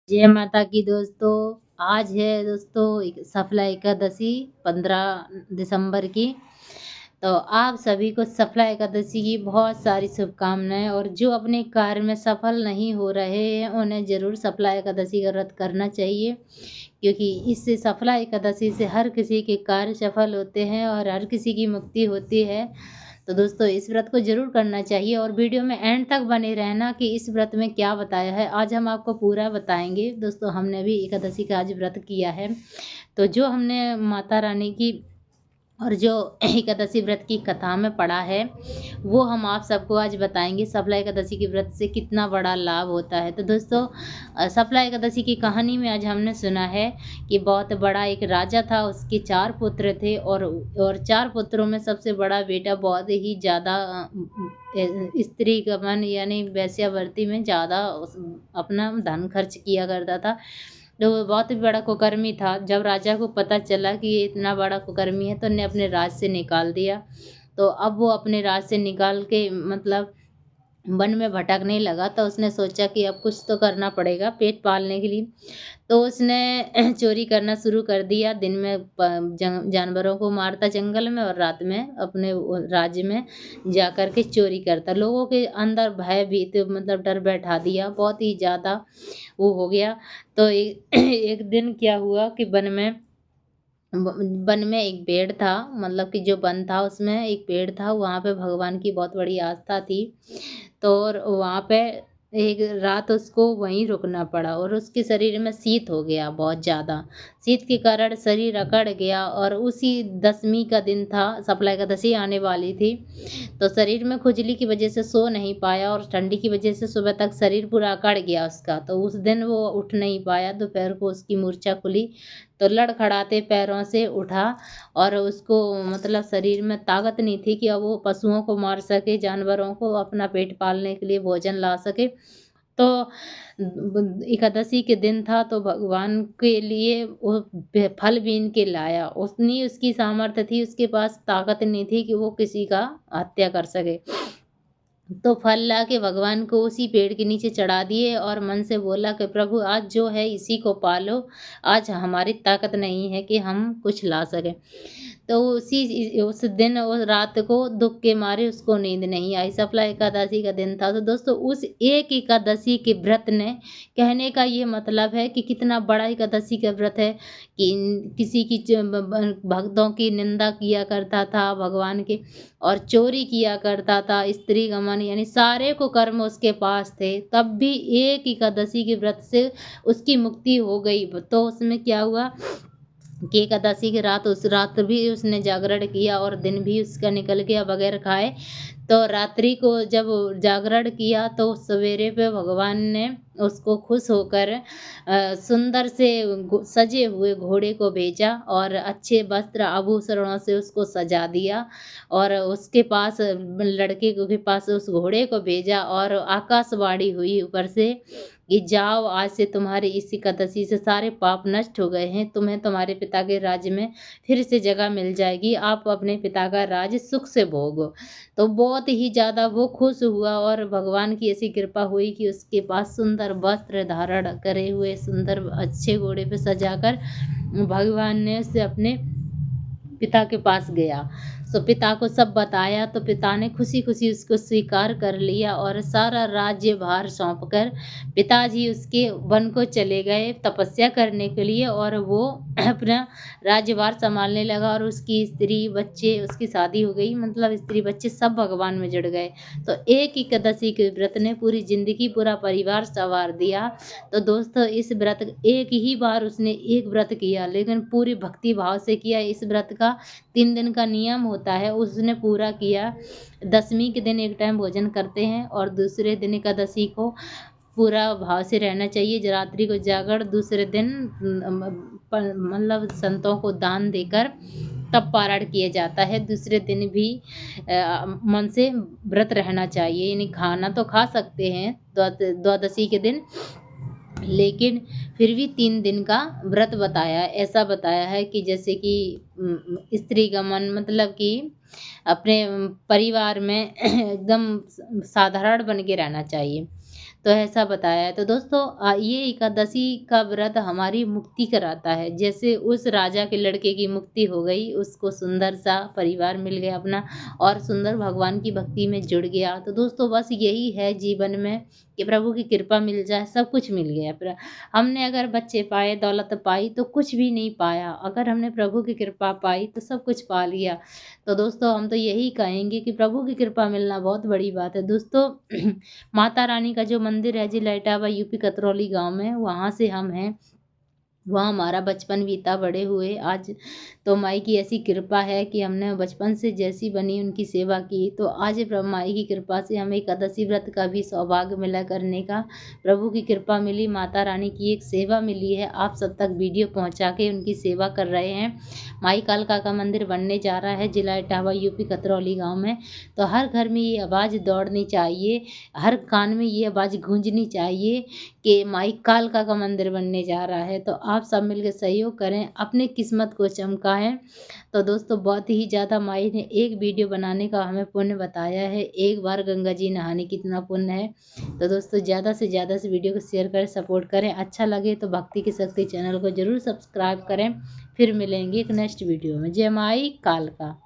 जय माता की दोस्तों। आज है दोस्तों सफला एकादशी 15 दिसंबर की। तो आप सभी को सफला एकादशी की बहुत सारी शुभकामनाएं। और जो अपने कार्य में सफल नहीं हो रहे हैं उन्हें ज़रूर सफला एकादशी का व्रत करना चाहिए, क्योंकि इससे सफला एकादशी से हर किसी के कार्य सफल होते हैं और हर किसी की मुक्ति होती है। तो दोस्तों इस व्रत को ज़रूर करना चाहिए और वीडियो में एंड तक बने रहना कि इस व्रत में क्या बताया है। आज हम आपको पूरा बताएंगे। दोस्तों हमने भी एकादशी का आज व्रत किया है। तो जो हमने माता रानी की और जो एकादशी व्रत की कथा में पढ़ा है वो हम आप सबको आज बताएंगे। सफला एकादशी के व्रत से कितना बड़ा लाभ होता है। तो दोस्तों सफला एकादशी की कहानी में आज हमने सुना है कि बहुत बड़ा एक राजा था, उसके 4 पुत्र थे और 4 पुत्रों में सबसे बड़ा बेटा बहुत ही ज़्यादा स्त्री गमन यानी वेश्यावृत्ति में ज़्यादा अपना धन खर्च किया करता था। तो वो बहुत ही बड़ा कुकर्मी था। जब राजा को पता चला कि ये इतना बड़ा कुकर्मी है तो उन्हें अपने राज से निकाल दिया। तो अब वो अपने राज से निकाल के मतलब वन में भटकने लगा। तो उसने सोचा कि अब कुछ तो करना पड़ेगा पेट पालने के लिए। तो उसने चोरी करना शुरू कर दिया। दिन में जानवरों को मारता जंगल में और रात में अपने राज्य में जा कर के चोरी करता। लोगों के अंदर भय भीत मतलब डर बैठा दिया, बहुत ही ज़्यादा वो हो गया। तो एक दिन क्या हुआ कि वन में एक पेड़ था, मतलब कि जो वन था उसमें एक पेड़ था, वहाँ पे भगवान की बहुत बड़ी आस्था थी। तो और वहाँ पे एक रात उसको वहीं रुकना पड़ा और उसके शरीर में शीत हो गया बहुत ज़्यादा। शीत के कारण शरीर अकड़ गया और उसी दसवीं का दिन था, सफला एकादशी आने वाली थी। तो शरीर में खुजली की वजह से सो नहीं पाया और ठंडी की वजह से सुबह तक शरीर पूरा अकड़ गया उसका। तो उस दिन वो उठ नहीं पाया। दोपहर को उसकी मूर्छा खुली तो लड़खड़ाते पैरों से उठा और उसको मतलब शरीर में ताकत नहीं थी कि अब वो पशुओं को मार सके, जानवरों को अपना पेट पालने के लिए भोजन ला सके। तो एकादशी के दिन था तो भगवान के लिए वो फल बीन के लाया। उतनी उसकी सामर्थ्य थी, उसके पास ताकत नहीं थी कि वो किसी का हत्या कर सके। तो फल लाके भगवान को उसी पेड़ के नीचे चढ़ा दिए और मन से बोला कि प्रभु आज जो है इसी को पालो, आज हमारी ताकत नहीं है कि हम कुछ ला सकें। तो उस दिन उस रात को दुख के मारे उसको नींद नहीं आई। सफला एकादशी का दिन था। तो दोस्तों उस एक एकादशी के व्रत ने, कहने का ये मतलब है कि कितना बड़ा एकादशी का व्रत है कि किसी की भक्तों की निंदा किया करता था भगवान के और चोरी किया करता था, स्त्री गमन यानी सारे को कर्म उसके पास थे, तब भी एक एकादशी के व्रत से उसकी मुक्ति हो गई। तो उसमें क्या हुआ कि एकादशी की रात उस रात भी उसने जागरण किया और दिन भी उसका निकल गया बगैर खाए। तो रात्रि को जब जागरण किया तो सवेरे पे भगवान ने उसको खुश होकर सुंदर से सजे हुए घोड़े को भेजा और अच्छे वस्त्र आभूषणों से उसको सजा दिया और उसके पास लड़के के पास उस घोड़े को भेजा और आकाशवाणी हुई ऊपर से कि जाओ, आज से तुम्हारी इस एकादशी से सारे पाप नष्ट हो गए हैं, तुम्हें तुम्हारे पिता के राज्य में फिर से जगह मिल जाएगी, आप अपने पिता का राज सुख से भोगो। तो बहुत ही ज़्यादा वो खुश हुआ और भगवान की ऐसी कृपा हुई कि उसके पास सुंदर वस्त्र धारण करे हुए सुंदर अच्छे घोड़े पे सजाकर भगवान ने उसे अपने पिता के पास गया। तो पिता को सब बताया तो पिता ने खुशी-खुशी उसको स्वीकार कर लिया और सारा राज्यभार सौंपकर पिताजी उसके वन को चले गए तपस्या करने के लिए और वो अपना राज्यभार सँभालने लगा और उसकी स्त्री, बच्चे, उसकी शादी हो गई, मतलब स्त्री, बच्चे सब भगवान में जुड़ गए। तो एक एकादशी के व्रत ने पूरी ज़िंदगी, पूरा परिवार सँवार दिया। तो दोस्तों इस व्रत एक ही बार उसने एक व्रत किया लेकिन पूरी भक्ति भाव से किया। इस व्रत का 3 दिन का नियम होता है, उसने पूरा किया। दशमी के दिन एक टाइम भोजन करते हैं और दूसरे दिन एकादशी को पूरा भाव से रहना चाहिए। रात्रि को जागरण, दूसरे दिन मतलब संतों को दान देकर तब पारण किया जाता है। दूसरे दिन भी मन से व्रत रहना चाहिए, यानी खाना तो खा सकते हैं द्वादशी के दिन, लेकिन फिर भी 3 दिन का व्रत बताया है। ऐसा बताया है कि जैसे कि स्त्री गमन मतलब कि अपने परिवार में एकदम साधारण बन के रहना चाहिए। तो ऐसा बताया है। तो दोस्तों ये एकादशी का व्रत हमारी मुक्ति कराता है। जैसे उस राजा के लड़के की मुक्ति हो गई, उसको सुंदर-सा परिवार मिल गया अपना और सुंदर भगवान की भक्ति में जुड़ गया। तो दोस्तों बस यही है जीवन में कि प्रभु की कृपा मिल जाए, सब कुछ मिल गया। हमने अगर बच्चे पाए, दौलत पाई तो कुछ भी नहीं पाया। अगर हमने प्रभु की कृपा पाई तो सब कुछ पा लिया। तो दोस्तों हम तो यही कहेंगे कि प्रभु की कृपा मिलना बहुत बड़ी बात है। दोस्तों माता रानी का जो मंदिर है जिला इटावा यूपी कतरौली गाँव में, वहाँ से हम हैं। वहाँ हमारा बचपन बीता बड़े हुए। आज तो माई की ऐसी कृपा है कि हमने बचपन से जैसी बनी उनकी सेवा की, तो आज माई की कृपा से हमें एकादशी व्रत का भी सौभाग्य मिला करने का। प्रभु की कृपा मिली, माता रानी की एक सेवा मिली है, आप सब तक वीडियो पहुँचा के उनकी सेवा कर रहे हैं। माई कालका का मंदिर बनने जा रहा है जिला इटावा यूपी कतरौली गाँव में। तो हर घर में ये आवाज़ दौड़नी चाहिए, हर कान में ये आवाज़ गूंजनी चाहिए कि माई कालका का मंदिर बनने जा रहा है। तो आप सब मिलके सहयोग करें, अपनी किस्मत को चमकाएँ। तो दोस्तों बहुत ही ज़्यादा माई ने एक वीडियो बनाने का हमें पुण्य बताया है, एक बार गंगा जी नहाने कितना पुण्य है। तो दोस्तों ज़्यादा से ज़्यादा इस वीडियो को शेयर करें, सपोर्ट करें। अच्छा लगे तो भक्ति की शक्ति चैनल को ज़रूर सब्सक्राइब करें। फिर मिलेंगे एक नेक्स्ट वीडियो में। जय माई कालका।